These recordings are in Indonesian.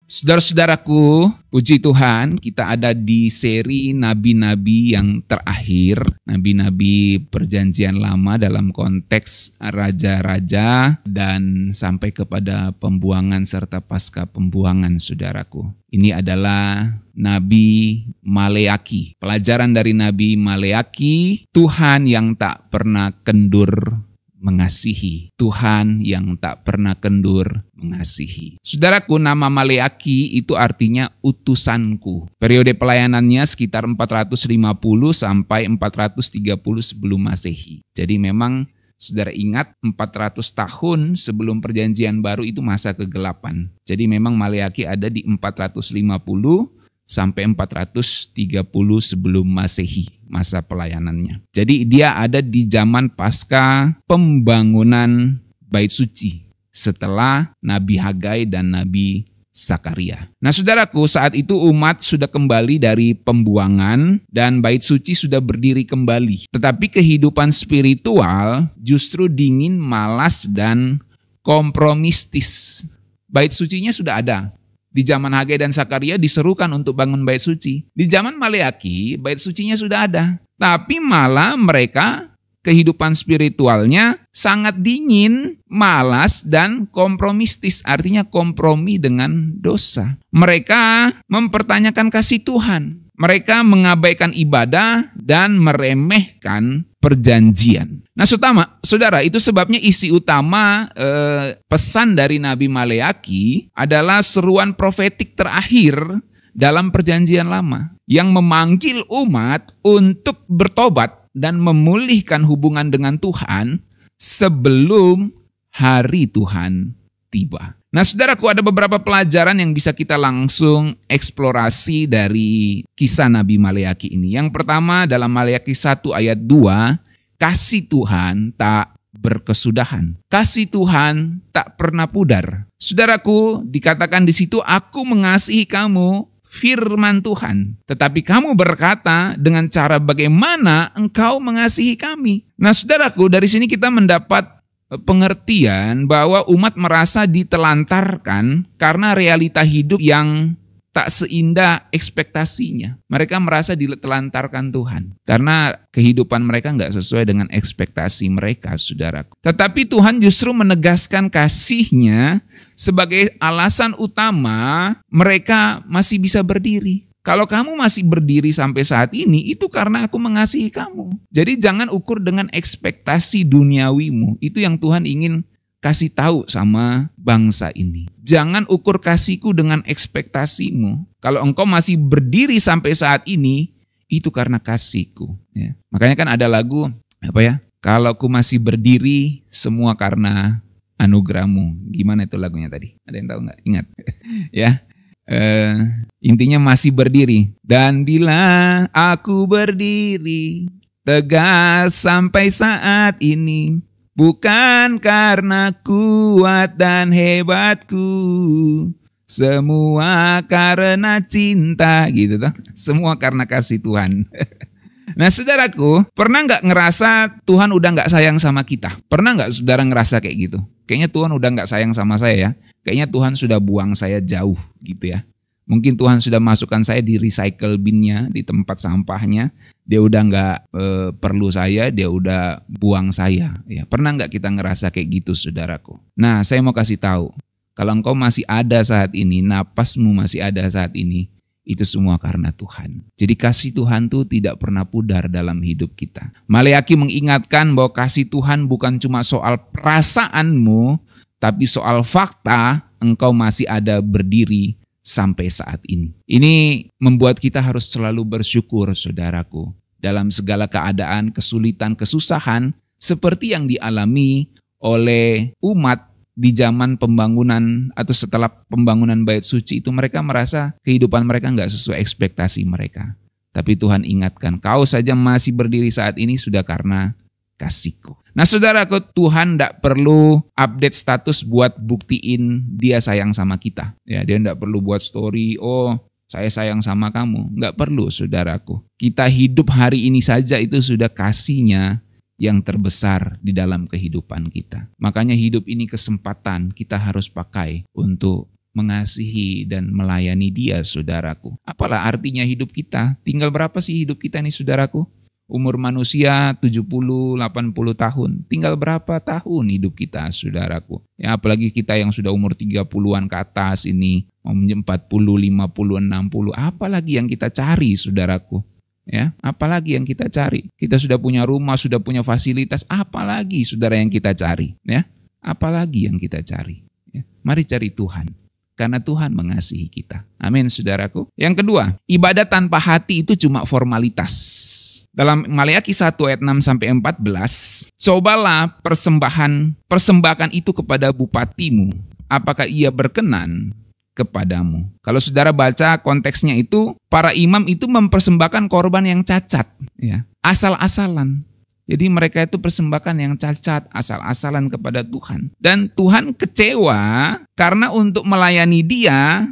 Saudara-saudaraku, puji Tuhan, kita ada di seri nabi-nabi yang terakhir, nabi-nabi perjanjian lama dalam konteks raja-raja dan sampai kepada pembuangan serta pasca pembuangan, saudaraku. Ini adalah Nabi Maleaki. Pelajaran dari Nabi Maleaki, Tuhan yang tak pernah kendur mengasihi. Tuhan yang tak pernah kendur mengasihi. Saudaraku, nama Maleaki itu artinya utusanku. Periode pelayanannya sekitar 450 sampai 430 sebelum Masehi. Jadi memang saudara ingat 400 tahun sebelum perjanjian baru itu masa kegelapan. Jadi memang Maleaki ada di 450 sampai 430 sebelum Masehi, masa pelayanannya. Jadi dia ada di zaman pasca pembangunan Bait Suci setelah Nabi Hagai dan Nabi Zakaria. Nah, saudaraku, saat itu umat sudah kembali dari pembuangan dan Bait Suci sudah berdiri kembali. Tetapi kehidupan spiritual justru dingin, malas, dan kompromistis. Bait Sucinya sudah ada. Di zaman Hagai dan Zakaria diserukan untuk bangun Bait Suci. Di zaman Maleaki, Bait Sucinya sudah ada. Tapi malah mereka kehidupan spiritualnya sangat dingin, malas, dan kompromistis. Artinya kompromi dengan dosa. Mereka mempertanyakan kasih Tuhan. Mereka mengabaikan ibadah dan meremehkan perjanjian. Nah, saudara, itu sebabnya isi utama pesan dari Nabi Maleaki adalah seruan profetik terakhir dalam perjanjian lama yang memanggil umat untuk bertobat dan memulihkan hubungan dengan Tuhan sebelum hari Tuhan tiba. Nah, saudaraku, ada beberapa pelajaran yang bisa kita langsung eksplorasi dari kisah Nabi Maleaki ini. Yang pertama, dalam Maleaki 1 ayat 2, kasih Tuhan tak berkesudahan. Kasih Tuhan tak pernah pudar. Saudaraku, dikatakan di situ, aku mengasihi kamu, firman Tuhan. Tetapi kamu berkata dengan cara bagaimana engkau mengasihi kami. Nah, saudaraku, dari sini kita mendapat pengertian bahwa umat merasa ditelantarkan karena realita hidup yang tak seindah ekspektasinya. Mereka merasa ditelantarkan Tuhan karena kehidupan mereka nggak sesuai dengan ekspektasi mereka, saudaraku. Tetapi Tuhan justru menegaskan kasih-Nya sebagai alasan utama mereka masih bisa berdiri. Kalau kamu masih berdiri sampai saat ini, itu karena aku mengasihi kamu. Jadi jangan ukur dengan ekspektasi duniawimu. Itu yang Tuhan ingin kasih tahu sama bangsa ini. Jangan ukur kasihku dengan ekspektasimu. Kalau engkau masih berdiri sampai saat ini, itu karena kasihku. Ya. Makanya kan ada lagu, kalau aku masih berdiri, semua karena anugerahmu. Gimana itu lagunya tadi? Ada yang tahu nggak? Ingat? Ya. Intinya masih berdiri. Dan bila aku berdiri tegas sampai saat ini, bukan karena kuat dan hebatku, semua karena cinta, gitu toh. Semua karena kasih Tuhan. Nah, saudaraku, pernah nggak ngerasa Tuhan udah nggak sayang sama kita? Pernah nggak saudara ngerasa kayak gitu? Kayaknya Tuhan udah nggak sayang sama saya ya. Kayaknya Tuhan sudah buang saya jauh gitu ya. Mungkin Tuhan sudah masukkan saya di recycle bin-nya, di tempat sampahnya. Dia udah nggak perlu saya, dia udah buang saya. Ya, pernah nggak kita ngerasa kayak gitu, saudaraku? Nah, saya mau kasih tahu, kalau engkau masih ada saat ini, napasmu masih ada saat ini, itu semua karena Tuhan. Jadi kasih Tuhan tuh tidak pernah pudar dalam hidup kita. Maleaki mengingatkan bahwa kasih Tuhan bukan cuma soal perasaanmu, tapi soal fakta engkau masih ada berdiri sampai saat ini. Ini membuat kita harus selalu bersyukur, saudaraku. Dalam segala keadaan, kesulitan, kesusahan, seperti yang dialami oleh umat di zaman pembangunan atau setelah pembangunan Bait Suci itu, mereka merasa kehidupan mereka nggak sesuai ekspektasi mereka. Tapi Tuhan ingatkan, kau saja masih berdiri saat ini sudah karena kasihku. Nah, saudaraku, Tuhan tidak perlu update status buat buktiin dia sayang sama kita. Ya, dia tidak perlu buat story, oh saya sayang sama kamu. Nggak perlu, saudaraku. Kita hidup hari ini saja itu sudah kasih-Nya yang terbesar di dalam kehidupan kita. Makanya hidup ini kesempatan kita harus pakai untuk mengasihi dan melayani Dia, saudaraku. Apalah artinya hidup kita? Tinggal berapa sih hidup kita nih, saudaraku? Umur manusia 70-80 tahun. Tinggal berapa tahun hidup kita, saudaraku? Ya, apalagi kita yang sudah umur 30-an ke atas ini, mau 40, 50, 60. Apalagi yang kita cari, saudaraku? Ya, apalagi yang kita cari? Kita sudah punya rumah, sudah punya fasilitas. Apalagi, saudara, yang kita cari? Ya, apalagi yang kita cari? Ya, mari cari Tuhan. Karena Tuhan mengasihi kita. Amin, saudaraku. Yang kedua, ibadah tanpa hati itu cuma formalitas. Dalam Maleakhi 1 ayat 6-14, cobalah persembahkan itu kepada bupatimu. Apakah ia berkenan kepadamu? Kalau saudara baca konteksnya itu, para imam itu mempersembahkan korban yang cacat, ya, asal-asalan. Jadi mereka itu persembahkan yang cacat, asal-asalan kepada Tuhan. Dan Tuhan kecewa karena untuk melayani Dia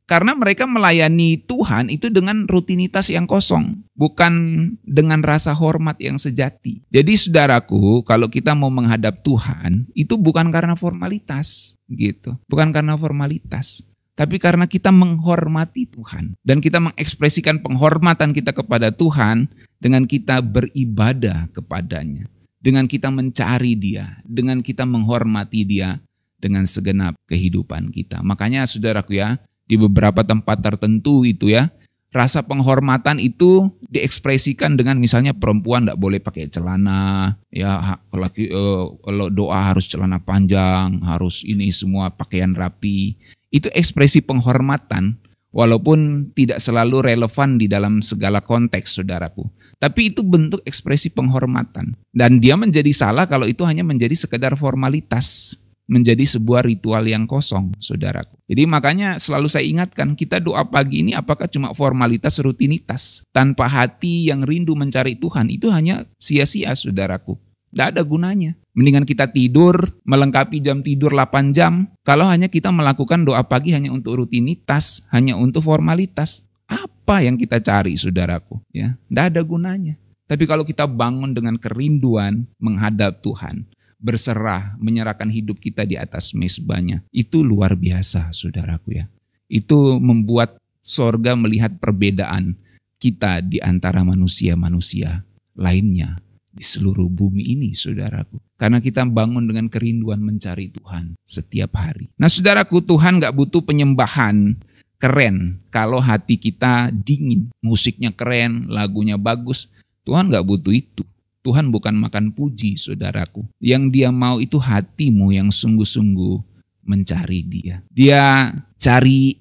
karena mereka melayani Tuhan itu dengan rutinitas yang kosong, bukan dengan rasa hormat yang sejati. Jadi saudaraku, kalau kita mau menghadap Tuhan, itu bukan karena formalitas, gitu. Bukan karena formalitas, tapi karena kita menghormati Tuhan. Dan kita mengekspresikan penghormatan kita kepada Tuhan dengan kita beribadah kepadanya. Dengan kita mencari Dia, dengan kita menghormati Dia dengan segenap kehidupan kita. Makanya saudaraku ya, di beberapa tempat tertentu itu ya, rasa penghormatan itu diekspresikan dengan misalnya perempuan tidak boleh pakai celana, ya, kalau doa harus celana panjang, harus ini semua pakaian rapi. Itu ekspresi penghormatan, walaupun tidak selalu relevan di dalam segala konteks, saudaraku. Tapi itu bentuk ekspresi penghormatan. Dan dia menjadi salah kalau itu hanya menjadi sekedar formalitas, menjadi sebuah ritual yang kosong, saudaraku. Jadi makanya selalu saya ingatkan, kita doa pagi ini apakah cuma formalitas, rutinitas, tanpa hati yang rindu mencari Tuhan, itu hanya sia-sia, saudaraku. Tidak ada gunanya. Mendingan kita tidur, melengkapi jam tidur 8 jam, kalau hanya kita melakukan doa pagi hanya untuk rutinitas, hanya untuk formalitas. Apa yang kita cari, saudaraku? Ya, tidak ada gunanya. Tapi kalau kita bangun dengan kerinduan menghadap Tuhan, berserah, menyerahkan hidup kita di atas mezbahnya, itu luar biasa, saudaraku ya. Itu membuat sorga melihat perbedaan kita di antara manusia-manusia lainnya di seluruh bumi ini, saudaraku. Karena kita bangun dengan kerinduan mencari Tuhan setiap hari. Nah, saudaraku, Tuhan gak butuh penyembahan keren kalau hati kita dingin. Musiknya keren, lagunya bagus. Tuhan gak butuh itu. Tuhan bukan makan puji, saudaraku. Yang Dia mau itu hatimu yang sungguh-sungguh mencari Dia. Dia cari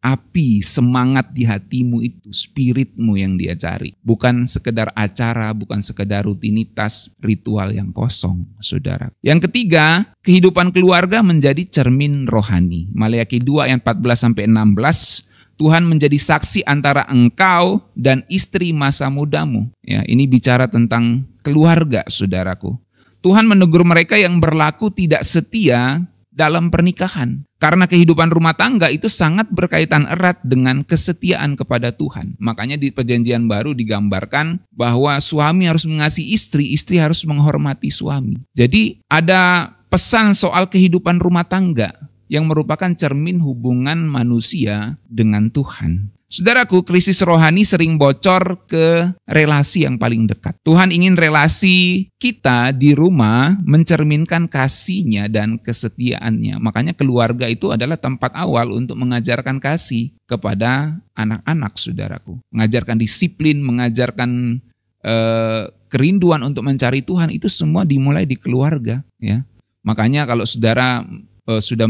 api semangat di hatimu itu, spiritmu yang Dia cari. Bukan sekedar acara, bukan sekedar rutinitas, ritual yang kosong, saudara. Yang ketiga, kehidupan keluarga menjadi cermin rohani. Maleakhi 2 ayat 14-16, Tuhan menjadi saksi antara engkau dan istri masa mudamu. Ya, ini bicara tentang keluarga, saudaraku. Tuhan menegur mereka yang berlaku tidak setia dalam pernikahan. Karena kehidupan rumah tangga itu sangat berkaitan erat dengan kesetiaan kepada Tuhan. Makanya di Perjanjian Baru digambarkan bahwa suami harus mengasihi istri, istri harus menghormati suami. Jadi ada pesan soal kehidupan rumah tangga yang merupakan cermin hubungan manusia dengan Tuhan. Saudaraku, krisis rohani sering bocor ke relasi yang paling dekat. Tuhan ingin relasi kita di rumah mencerminkan kasih-Nya dan kesetiaannya. Makanya keluarga itu adalah tempat awal untuk mengajarkan kasih kepada anak-anak, saudaraku. Mengajarkan disiplin, mengajarkan kerinduan untuk mencari Tuhan, itu semua dimulai di keluarga. Ya. Makanya kalau saudara sudah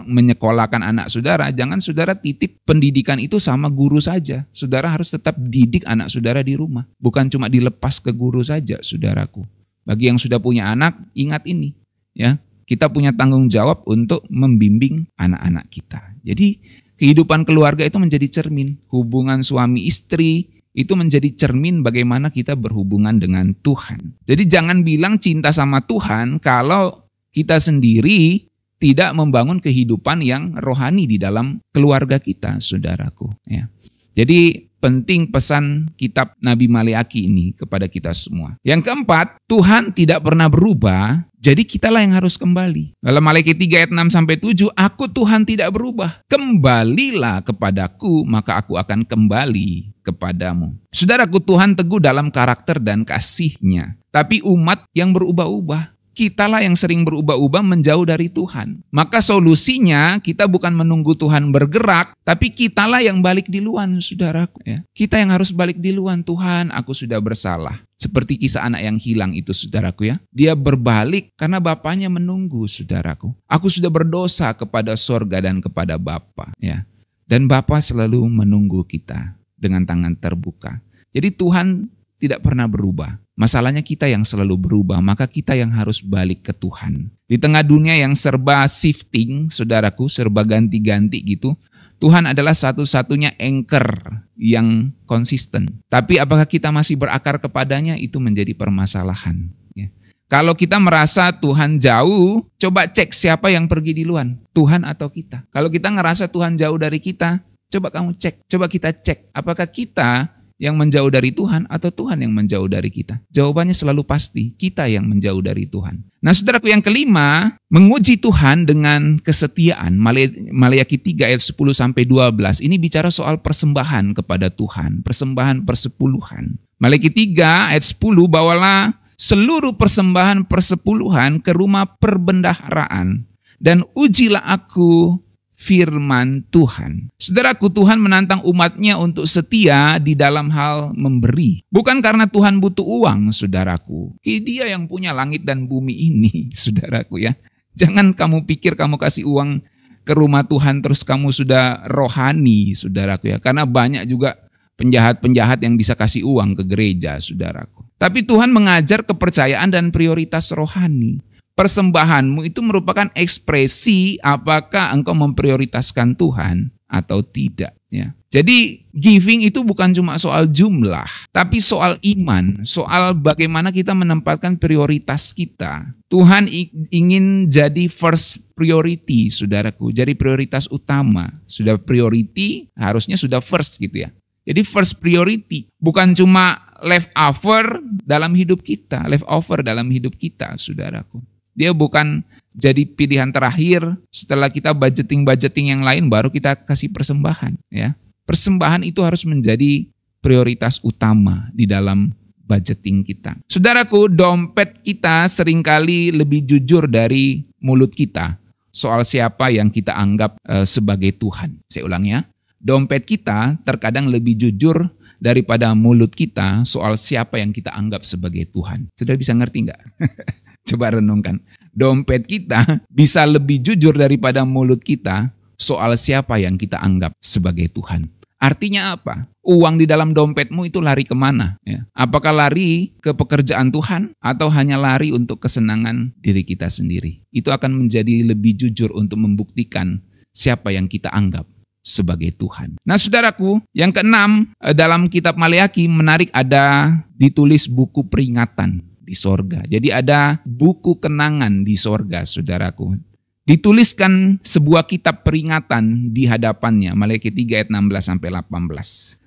menyekolahkan anak saudara, jangan saudara titip pendidikan itu sama guru saja. Saudara harus tetap didik anak saudara di rumah. Bukan cuma dilepas ke guru saja, saudaraku. Bagi yang sudah punya anak, ingat ini. Ya, kita punya tanggung jawab untuk membimbing anak-anak kita. Jadi kehidupan keluarga itu menjadi cermin. Hubungan suami istri itu menjadi cermin bagaimana kita berhubungan dengan Tuhan. Jadi jangan bilang cinta sama Tuhan kalau kita sendiri tidak membangun kehidupan yang rohani di dalam keluarga kita, saudaraku. Ya. Jadi penting pesan kitab Nabi Maleakhi ini kepada kita semua. Yang keempat, Tuhan tidak pernah berubah Jadi kitalah yang harus kembali. Dalam Maleakhi 3 ayat 6-7, aku Tuhan tidak berubah. Kembalilah kepadaku, maka aku akan kembali kepadamu. Saudaraku, Tuhan teguh dalam karakter dan kasih-Nya. Tapi umat yang berubah-ubah, kitalah yang sering berubah-ubah menjauh dari Tuhan. Maka solusinya kita bukan menunggu Tuhan bergerak, tapi kitalah yang balik duluan, saudaraku. Ya. Kita yang harus balik duluan. Tuhan, aku sudah bersalah. Seperti kisah anak yang hilang itu, saudaraku ya. Dia berbalik karena bapaknya menunggu, saudaraku. Aku sudah berdosa kepada sorga dan kepada Bapa. Ya. Dan Bapa selalu menunggu kita dengan tangan terbuka. Jadi Tuhan tidak pernah berubah. Masalahnya kita yang selalu berubah, maka kita yang harus balik ke Tuhan. Di tengah dunia yang serba shifting, saudaraku, serba ganti-ganti gitu, Tuhan adalah satu-satunya anchor yang konsisten. Tapi apakah kita masih berakar kepadanya, itu menjadi permasalahan. Ya. Kalau kita merasa Tuhan jauh, coba cek siapa yang pergi duluan, Tuhan atau kita. Kalau kita ngerasa Tuhan jauh dari kita, coba kamu cek, coba kita cek, apakah kita yang menjauh dari Tuhan atau Tuhan yang menjauh dari kita? Jawabannya selalu pasti, kita yang menjauh dari Tuhan. Nah, saudaraku, yang kelima, menguji Tuhan dengan kesetiaan. Maleakhi 3 ayat 10-12. Ini bicara soal persembahan kepada Tuhan, persembahan persepuluhan. Maleakhi 3 ayat 10, bawalah seluruh persembahan persepuluhan ke rumah perbendaharaan dan ujilah aku firman Tuhan. Saudaraku, Tuhan menantang umatnya untuk setia di dalam hal memberi. Bukan karena Tuhan butuh uang, saudaraku. Dia yang punya langit dan bumi ini, saudaraku ya. Jangan kamu pikir kamu kasih uang ke rumah Tuhan terus kamu sudah rohani, saudaraku ya. Karena banyak juga penjahat-penjahat yang bisa kasih uang ke gereja, saudaraku. Tapi Tuhan mengajar kepercayaan dan prioritas rohani. Persembahanmu itu merupakan ekspresi apakah engkau memprioritaskan Tuhan atau tidak. Ya. Jadi giving itu bukan cuma soal jumlah, tapi soal iman, soal bagaimana kita menempatkan prioritas kita. Tuhan ingin jadi first priority, saudaraku, jadi prioritas utama. Sudah priority, harusnya sudah first gitu ya. Jadi first priority, bukan cuma leftover dalam hidup kita, saudaraku. Dia bukan jadi pilihan terakhir setelah kita budgeting yang lain baru kita kasih persembahan. Ya, persembahan itu harus menjadi prioritas utama di dalam budgeting kita. Saudaraku, dompet kita seringkali lebih jujur dari mulut kita soal siapa yang kita anggap sebagai Tuhan. Saya ulang ya, dompet kita terkadang lebih jujur daripada mulut kita soal siapa yang kita anggap sebagai Tuhan. Sudah bisa ngerti nggak? Coba renungkan. Dompet kita bisa lebih jujur daripada mulut kita soal siapa yang kita anggap sebagai Tuhan. Artinya apa? Uang di dalam dompetmu itu lari kemana? Ya. Apakah lari ke pekerjaan Tuhan atau hanya lari untuk kesenangan diri kita sendiri? Itu akan menjadi lebih jujur untuk membuktikan siapa yang kita anggap sebagai Tuhan. Nah, saudaraku, yang keenam dalam kitab Maleakhi menarik, ada ditulis buku peringatan di sorga. Jadi ada buku kenangan di sorga, saudaraku. Dituliskan sebuah kitab peringatan di hadapannya. Maleakhi 3 ayat 16-18.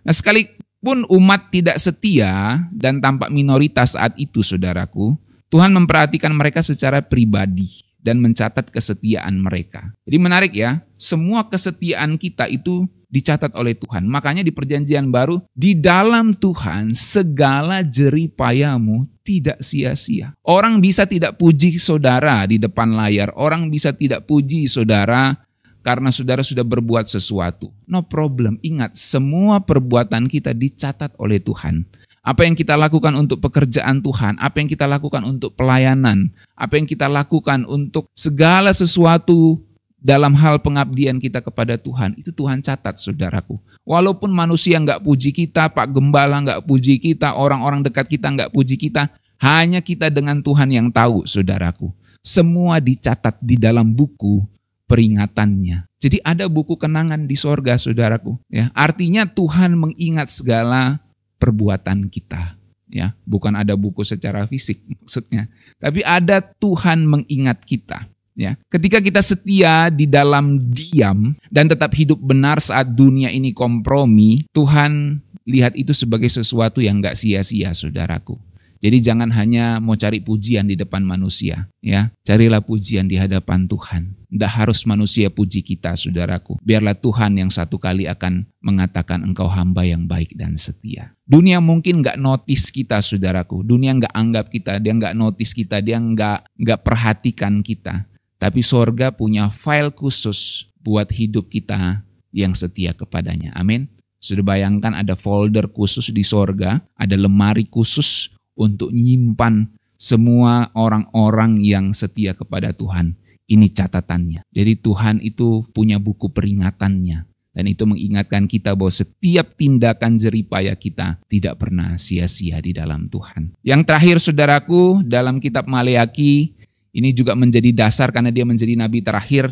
Nah, sekalipun umat tidak setia dan tampak minoritas saat itu, saudaraku, Tuhan memperhatikan mereka secara pribadi dan mencatat kesetiaan mereka. Jadi menarik ya, semua kesetiaan kita itu dicatat oleh Tuhan. Makanya di Perjanjian Baru, di dalam Tuhan segala jerih payahmu tidak sia-sia. Orang bisa tidak puji saudara di depan layar. Orang bisa tidak puji saudara karena saudara sudah berbuat sesuatu. No problem. Ingat, semua perbuatan kita dicatat oleh Tuhan. Apa yang kita lakukan untuk pekerjaan Tuhan, apa yang kita lakukan untuk pelayanan, apa yang kita lakukan untuk segala sesuatu dalam hal pengabdian kita kepada Tuhan, itu Tuhan catat, saudaraku. Walaupun manusia nggak puji kita, Pak Gembala nggak puji kita, orang-orang dekat kita nggak puji kita, hanya kita dengan Tuhan yang tahu, saudaraku. Semua dicatat di dalam buku peringatannya. Jadi ada buku kenangan di sorga, saudaraku. Ya, artinya Tuhan mengingat segala perbuatan kita. Ya, bukan ada buku secara fisik maksudnya, tapi ada Tuhan mengingat kita. Ya, ketika kita setia di dalam diam dan tetap hidup benar saat dunia ini kompromi, Tuhan lihat itu sebagai sesuatu yang gak sia-sia, saudaraku. Jadi jangan hanya mau cari pujian di depan manusia, ya. Carilah pujian di hadapan Tuhan. Tidak harus manusia puji kita, saudaraku. Biarlah Tuhan yang satu kali akan mengatakan engkau hamba yang baik dan setia. Dunia mungkin nggak notice kita, saudaraku. Dunia nggak anggap kita, dia nggak notice kita, dia nggak perhatikan kita. Tapi sorga punya file khusus buat hidup kita yang setia kepadanya. Amin. Sudah bayangkan ada folder khusus di sorga, ada lemari khusus untuk menyimpan semua orang-orang yang setia kepada Tuhan. Ini catatannya. Jadi Tuhan itu punya buku peringatannya. Dan itu mengingatkan kita bahwa setiap tindakan jeripaya kita tidak pernah sia-sia di dalam Tuhan. Yang terakhir, saudaraku, dalam kitab Maleaki, ini juga menjadi dasar karena dia menjadi nabi terakhir.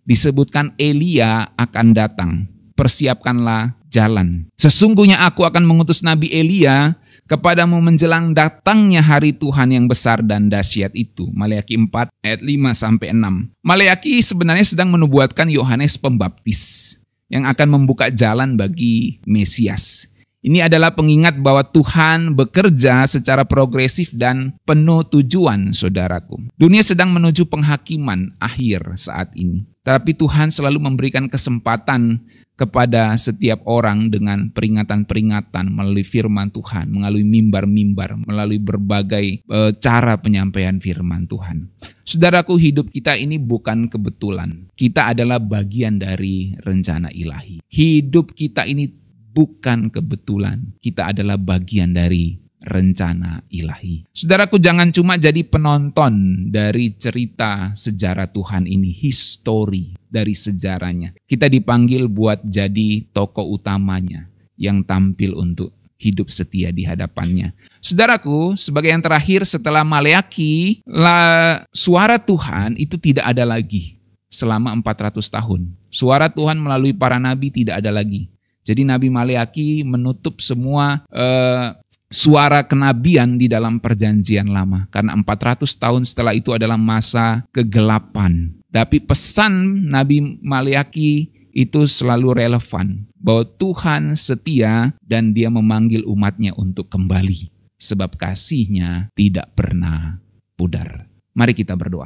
Disebutkan Elia akan datang. Persiapkanlah jalan. Sesungguhnya aku akan mengutus Nabi Elia kepadamu menjelang datangnya hari Tuhan yang besar dan dahsyat itu. Maleaki 4 ayat 5-6. Maleaki sebenarnya sedang menubuatkan Yohanes Pembaptis yang akan membuka jalan bagi Mesias. Ini adalah pengingat bahwa Tuhan bekerja secara progresif dan penuh tujuan, saudaraku. Dunia sedang menuju penghakiman akhir saat ini. Tapi Tuhan selalu memberikan kesempatan kepada setiap orang dengan peringatan-peringatan melalui firman Tuhan, melalui mimbar-mimbar, melalui berbagai cara penyampaian firman Tuhan. Saudaraku, hidup kita ini bukan kebetulan. Kita adalah bagian dari rencana ilahi. Hidup kita ini bukan kebetulan. Kita adalah bagian dari rencana ilahi. Saudaraku, jangan cuma jadi penonton dari cerita sejarah Tuhan ini, histori dari sejarahnya. Kita dipanggil buat jadi tokoh utamanya yang tampil untuk hidup setia di hadapannya. Saudaraku, sebagai yang terakhir setelah Maleaki, suara Tuhan itu tidak ada lagi selama 400 tahun. Suara Tuhan melalui para nabi tidak ada lagi. Jadi Nabi Maleaki menutup semua suara kenabian di dalam perjanjian lama. Karena 400 tahun setelah itu adalah masa kegelapan. Tapi pesan Nabi Maleaki itu selalu relevan. Bahwa Tuhan setia dan dia memanggil umatnya untuk kembali. Sebab kasihnya tidak pernah pudar. Mari kita berdoa.